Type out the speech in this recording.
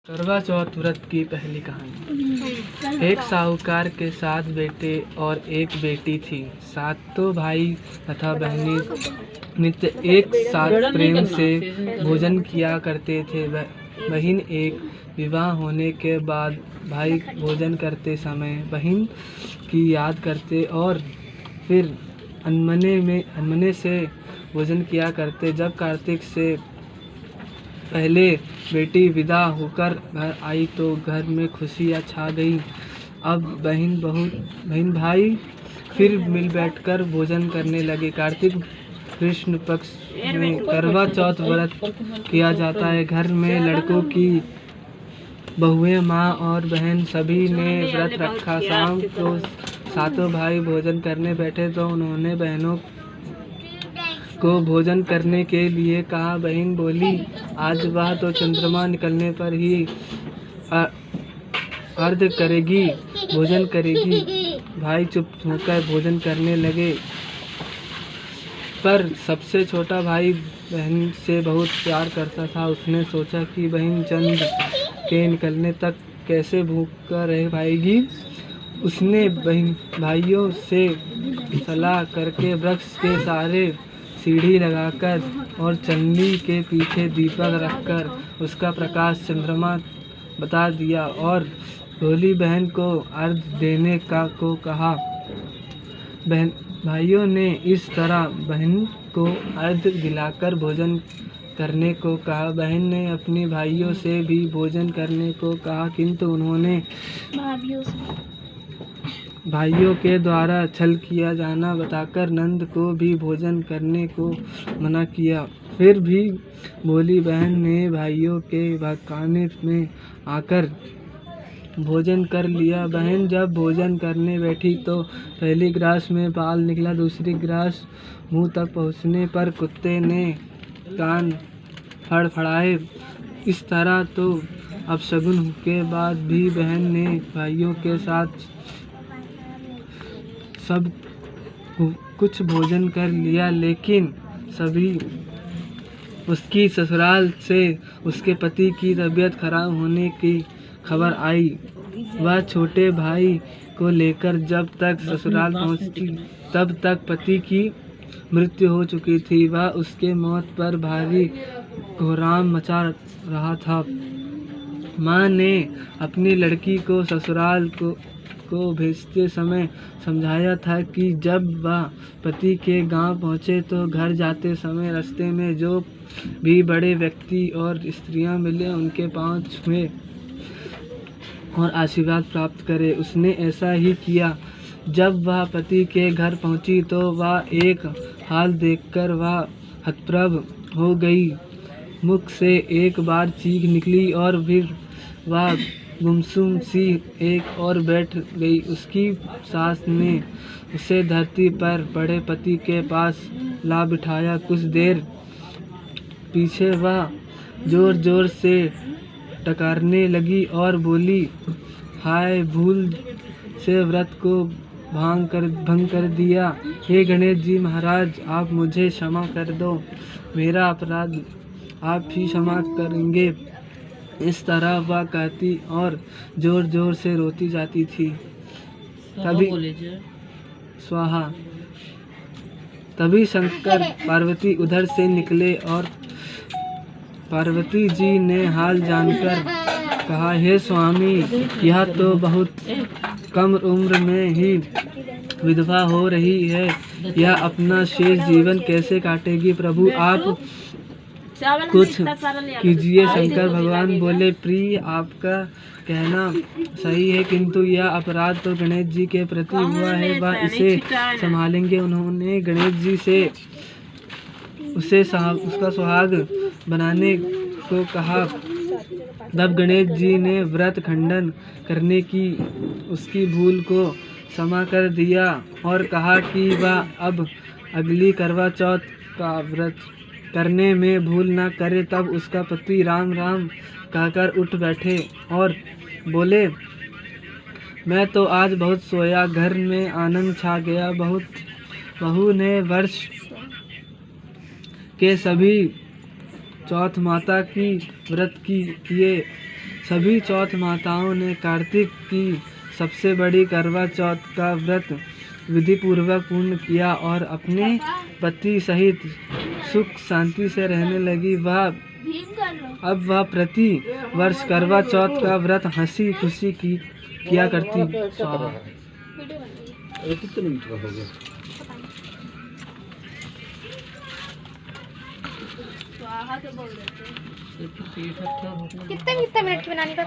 करवा चौथ व्रत की पहली कहानी। एक साहूकार के 7 बेटे और एक बेटी थी। सातों भाई तथा बहनें नित्य एक साथ प्रेम से भोजन किया करते थे। बहन एक विवाह होने के बाद भाई भोजन करते समय बहन की याद करते और फिर अनमने से भोजन किया करते। जब कार्तिक से पहले बेटी विदा होकर घर आई तो घर में खुशियाँ छा गई। अब बहन भाई फिर मिल बैठकर भोजन करने लगे। कार्तिक कृष्ण पक्ष में करवा चौथ व्रत किया जाता है। घर में लड़कों की बहुएं, माँ और बहन सभी ने व्रत रखा। शाम को सातों भाई भोजन करने बैठे तो उन्होंने बहनों को भोजन करने के लिए कहा। बहन बोली, आज वह तो चंद्रमा निकलने पर ही अर्घ करेगी, भोजन करेगी। भाई चुप होकर भोजन करने लगे, पर सबसे छोटा भाई बहन से बहुत प्यार करता था। उसने सोचा कि बहन चंद्र के निकलने तक कैसे भूखा रह पाएगी। उसने भाइयों से सलाह करके वृक्ष के सहारे सीढ़ी लगाकर और चन्नी के पीछे दीपक रखकर उसका प्रकाश चंद्रमा बता दिया और भोली बहन को अर्घ देने को कहा। भाइयों ने इस तरह बहन को अर्घ दिलाकर भोजन करने को कहा। बहन ने अपनी भाइयों से भी भोजन करने को कहा, किंतु उन्होंने भाइयों के द्वारा छल किया जाना बताकर नंद को भी भोजन करने को मना किया। फिर भी भोली बहन ने भाइयों के बहकाने में आकर भोजन कर लिया। बहन जब भोजन करने बैठी तो पहली गिलास में बाल निकला। दूसरी गिलास मुंह तक पहुंचने पर कुत्ते ने कान फड़फड़ाए। इस तरह तो अपशगुन के बाद भी बहन ने भाइयों के साथ सब कुछ भोजन कर लिया, लेकिन सभी उसकी ससुराल से उसके पति की तबीयत खराब होने की खबर आई। वह छोटे भाई को लेकर जब तक ससुराल पहुंची तब तक पति की मृत्यु हो चुकी थी। वह उसके मौत पर भारी कोहराम मचा रहा था। माँ ने अपनी लड़की को ससुराल को भेजते समय समझाया था कि जब वह पति के गांव पहुंचे तो घर जाते समय रास्ते में जो भी बड़े व्यक्ति और स्त्रियां मिले उनके पांव छुए और आशीर्वाद प्राप्त करे। उसने ऐसा ही किया। जब वह पति के घर पहुंची तो वह एक हाल देखकर वह हतप्रभ हो गई। मुख से एक बार चीख निकली और फिर वह गुमसुम सी एक और बैठ गई। उसकी सास ने उसे धरती पर पड़े पति के पास ला बिठाया। कुछ देर पीछे वह जोर जोर से टकारने लगी और बोली, हाय, भूल से व्रत को भंग कर दिया। हे गणेश जी महाराज, आप मुझे क्षमा कर दो, मेरा अपराध आप ही क्षमा करेंगे। इस तरह वह कहती और जोर जोर से रोती जाती थी। तभी शंकर पार्वती उधर से निकले और पार्वती जी ने हाल जानकर कहा, हे स्वामी, यह तो बहुत कम उम्र में ही विधवा हो रही है। यह अपना शेष जीवन कैसे काटेगी? प्रभु आप कुछ कीजिए। शंकर भगवान बोले, प्रिय, आपका कहना सही है, किंतु यह अपराध तो गणेश जी के प्रति हुआ है, वह इसे संभालेंगे। उन्होंने गणेश जी से उसका सुहाग बनाने को कहा। तब गणेश जी ने व्रत खंडन करने की उसकी भूल को क्षमा कर दिया और कहा कि वह अब अगली करवा चौथ का व्रत करने में भूल न करे। तब उसका पति राम राम कहकर उठ बैठे और बोले, मैं तो आज बहुत सोया, घर में आनंद छा गया। बहू ने वर्ष के सभी चौथ माता की व्रत किए सभी चौथ माताओं ने कार्तिक की सबसे बड़ी करवा चौथ का व्रत विधि पूर्वक पूर्ण किया और अपने पति सहित सुख शांति से रहने लगी। अब वह प्रति वर्ष करवा चौथ का व्रत हंसी खुशी किया करती। कितने मिनट बनाने का?